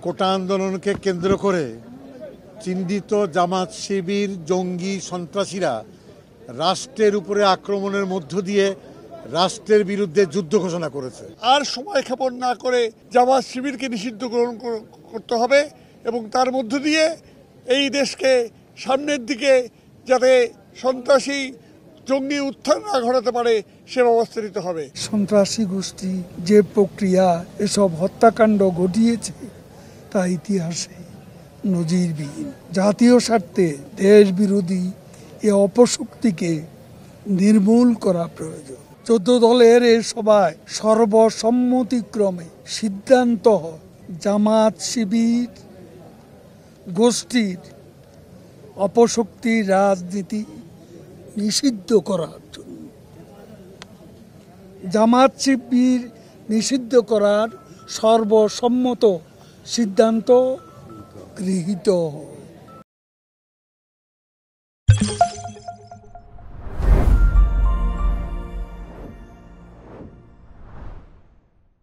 কোটা আন্দোলনকে কেন্দ্র করে চিহ্নিত জামাত শিবির জঙ্গি সন্ত্রাসীরা রাষ্ট্রের উপরে আক্রমণের মধ্য দিয়ে রাষ্ট্রের বিরুদ্ধে যুদ্ধ ঘোষণা করেছে। আর সময় ক্ষেপণ না করে জামাত শিবিরকে নিষিদ্ধ করতে হবে এবং তার মধ্য দিয়ে এই দেশকে সামনের দিকে যাতে সন্ত্রাসী জঙ্গি উত্থান না ঘটাতে পারে সে ব্যবস্থা নিতে হবে। সন্ত্রাসী গোষ্ঠী যে প্রক্রিয়া এসব হত্যাকাণ্ড ঘটিয়েছে তা ইতিহাসে নজিরবিহীন। জাতীয় স্বার্থে দেশ বিরোধী এ অপশক্তিকে নির্মূল করা প্রয়োজন। 14 দলের এ সভায় সর্বসম্মতিক্রমে সিদ্ধান্ত হয় জামাত শিবির গোষ্ঠীর অপশক্তির রাজনীতি নিষিদ্ধ করার জন্য। জামাত শিবির নিষিদ্ধ করার সর্বসম্মত সিদ্ধান্ত গৃহীত হয়।